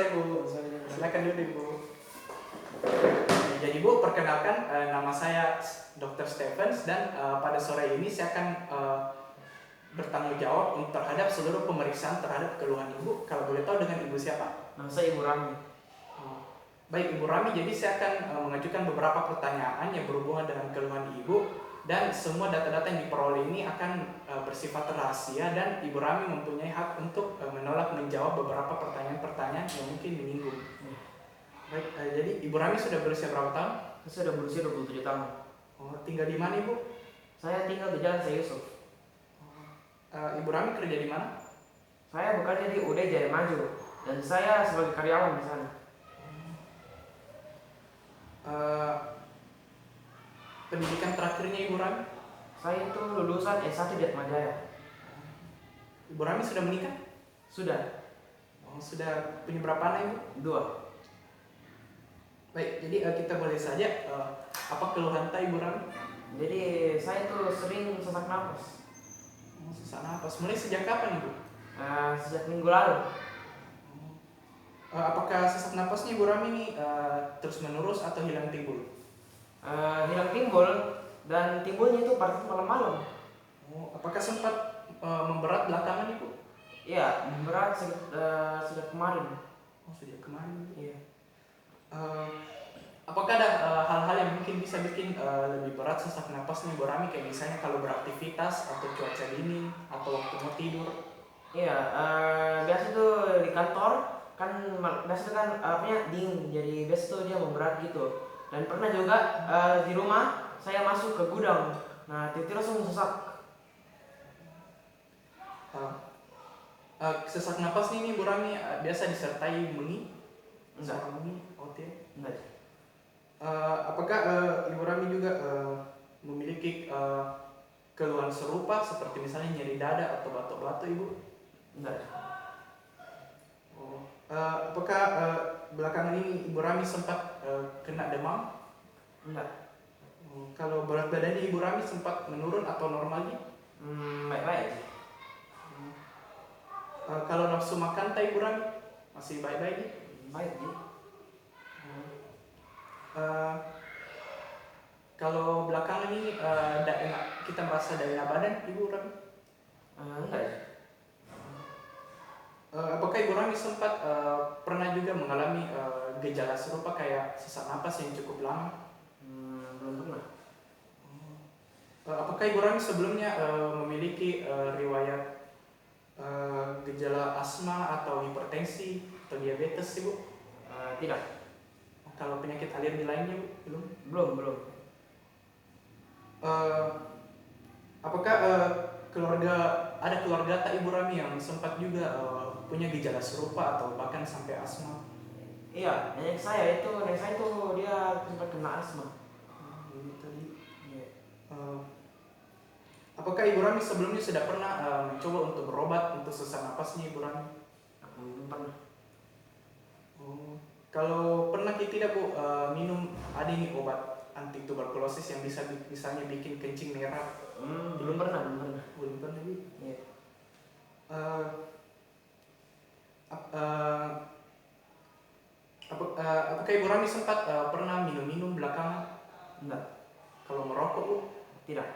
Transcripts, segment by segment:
sore Bu, silakan duduk Bu. Jadi Bu, perkenalkan nama saya Dr. Stephens dan pada sore ini saya akan bertanggung jawab terhadap seluruh pemeriksaan terhadap keluhan Ibu. Kalau boleh tahu dengan Ibu siapa? Nama saya Ibu Rami. Baik Ibu Rami, jadi saya akan mengajukan beberapa pertanyaan yang berhubungan dengan keluhan Ibu dan semua data-data yang diperoleh ini akan bersifat rahasia dan Ibu Rami mempunyai hak untuk menolak menjawab beberapa pertanyaan-pertanyaan yang mungkin menyinggung. Baik, jadi Ibu Rami sudah berusia berapa tahun? Saya sudah berusia 27 tahun. Oh, tinggal di mana Ibu? Saya tinggal di Jalan Syekh Yusuf. Ibu Rami kerja di mana? Saya bekerja di UD Jaya Maju dan saya sebagai karyawan di sana. Pendidikan terakhirnya Ibu Rami? Saya itu lulusan S1 di Atmajaya. Ibu Rami sudah menikah? Sudah. Oh, sudah punya berapa anak Ibu? 2. Baik, jadi kita boleh saja apa keluhan Ibu Rami? Jadi saya itu sering sesak napas. Sesak napas. Mulai sejak kapan Ibu? Sejak minggu lalu. Apakah sesak napasnya Ibu Rami ini terus menerus atau hilang timbul? Hilang timbul dan timbulnya itu pada malam-malam. Oh, apakah sempat memberat belakangan Ibu? Iya, memberat sejak kemarin. Oh, sejak kemarin. Iya. Apakah ada hal-hal yang mungkin bisa bikin lebih berat sesak napasnya Ibu Rami, kayak misalnya kalau beraktivitas atau cuaca dingin atau waktu mau tidur? Iya, biasa tuh di kantor kan biasa kan dingin, jadi biasa tuh dia memberat gitu. Dan pernah juga di rumah saya masuk ke gudang, nah tiba-tiba langsung sesak. Sesak napasnya ini Ibu Rami biasa disertai bunyi? Enggak. Suara bunyi? Oh, tidak. Enggak. Apakah Ibu Rami juga memiliki keluhan serupa seperti misalnya nyeri dada atau batuk-batuk Ibu? Enggak. Oh. Apakah belakangan ini Ibu Rami sempat kena demam? Enggak. Kalau berat badannya Ibu Rami sempat menurun atau normalnya? Baik-baik. Kalau nafsu makan Ibu Rami masih baik-baik? Baik sih. Kalau belakangan ini kita merasa daerah badan Ibu Rami? Enggak. Apakah Ibu Rami sempat pernah juga mengalami gejala serupa kayak sesak napas yang cukup lama? Belum pernah. Apakah Ibu Rami sebelumnya memiliki riwayat gejala asma atau hipertensi atau diabetes Ibu? Tidak. Kalau penyakit alergi lainnya belum? Belum. Apakah ada keluarga Ibu Rami yang sempat juga punya gejala serupa atau bahkan sampai asma? Iya, nenek saya itu dia sempat kena asma. Iya. Apakah Ibu Rami sebelumnya sudah pernah mencoba untuk berobat untuk sesak napasnya Ibu Rami? Belum pernah. Kalau pernah tidak Bu minum ada ini obat anti tuberkulosis yang bisa misalnya bikin kencing merah? Belum pernah. Belum pernah Bu. Iya. Apakah Ibu Rami sempat pernah minum belakangan? Enggak. Kalau merokok Bu? Tidak.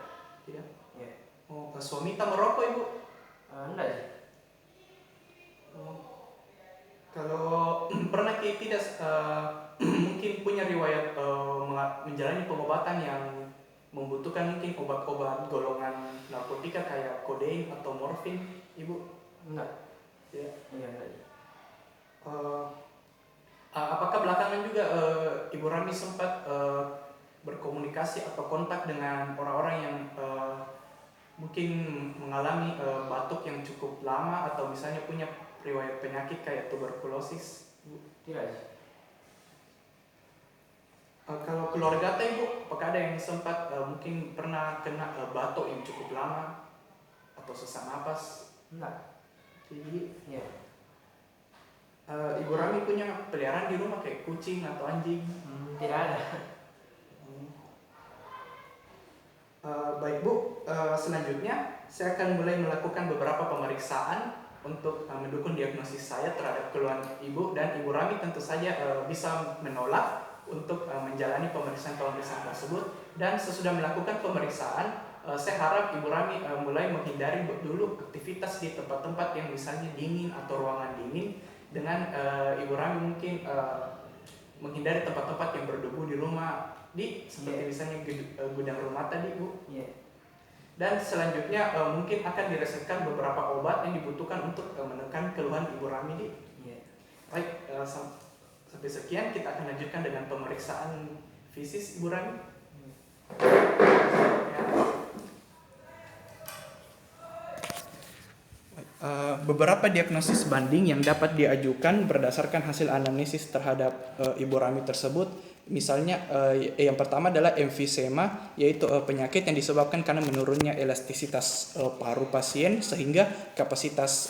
Tidak. Iya. Suami tak merokok Ibu? Enggak sih. Kalau pernah tidak mungkin punya riwayat menjalani pengobatan yang membutuhkan mungkin obat-obat golongan narkotika kayak kodein atau morfin Ibu? Enggak. Ya. Iya, enggak. Apakah belakangan juga Ibu Rami sempat berkomunikasi atau kontak dengan orang-orang yang mungkin mengalami batuk yang cukup lama atau misalnya punya riwayat penyakit kayak tuberkulosis? Tidak sih. Kalau keluarga Ibu, apakah ada yang sempat mungkin pernah kena batuk yang cukup lama atau sesak napas? Enggak. Jadi, Iya. Ibu Rami punya peliharaan di rumah kayak kucing atau anjing? Tidak ada. Baik Bu, selanjutnya saya akan mulai melakukan beberapa pemeriksaan untuk mendukung diagnosis saya terhadap keluhan ibu, dan Ibu Rami tentu saja bisa menolak untuk menjalani pemeriksaan tersebut. Dan sesudah melakukan pemeriksaan, saya harap Ibu Rami mulai menghindari dulu aktivitas di tempat-tempat yang misalnya dingin atau ruangan dingin, dengan Ibu Rami mungkin menghindari tempat-tempat yang berdebu di rumah, seperti misalnya gudang rumah tadi, Bu. Dan selanjutnya mungkin akan diresepkan beberapa obat yang dibutuhkan untuk menekan keluhan Ibu Rami. Baik, sampai sekian kita akan lanjutkan dengan pemeriksaan fisis Ibu Rami. Beberapa diagnosis banding yang dapat diajukan berdasarkan hasil anamnesis terhadap Ibu Rami tersebut. Misalnya yang pertama adalah emfisema, yaitu penyakit yang disebabkan karena menurunnya elastisitas paru pasien sehingga kapasitas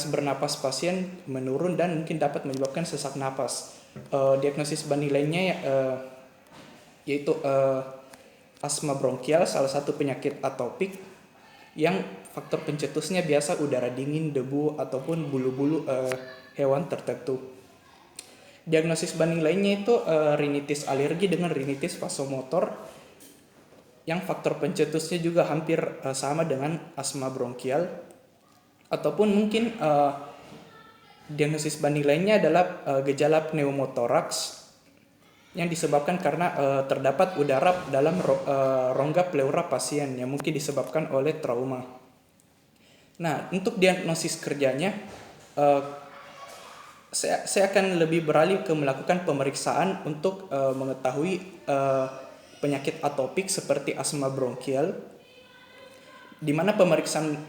bernapas pasien menurun dan mungkin dapat menyebabkan sesak napas. Diagnosis banding lainnya yaitu asma bronkial, salah satu penyakit atopik yang faktor pencetusnya biasa udara dingin, debu, ataupun bulu-bulu hewan tertentu. Diagnosis banding lainnya itu rinitis alergi dengan rinitis vasomotor yang faktor pencetusnya juga hampir sama dengan asma bronkial. Ataupun mungkin diagnosis banding lainnya adalah gejala pneumotoraks yang disebabkan karena terdapat udara dalam rongga pleura pasien yang mungkin disebabkan oleh trauma. Nah, untuk diagnosis kerjanya, saya akan lebih beralih ke melakukan pemeriksaan untuk mengetahui penyakit atopik seperti asma bronkial, di mana pemeriksaan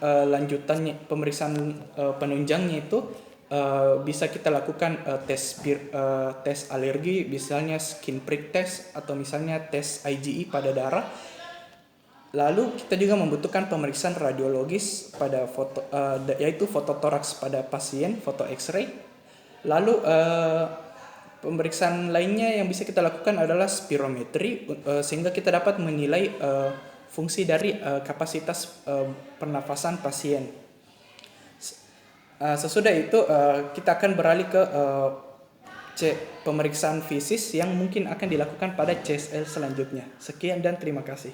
penunjangnya itu bisa kita lakukan tes alergi, misalnya skin prick test atau misalnya tes IgE pada darah. Lalu kita juga membutuhkan pemeriksaan radiologis pada yaitu fototoraks pada pasien, foto X-ray. Lalu pemeriksaan lainnya yang bisa kita lakukan adalah spirometri, sehingga kita dapat menilai fungsi dari kapasitas pernafasan pasien. Sesudah itu kita akan beralih ke pemeriksaan fisis yang mungkin akan dilakukan pada CSL selanjutnya. Sekian dan terima kasih.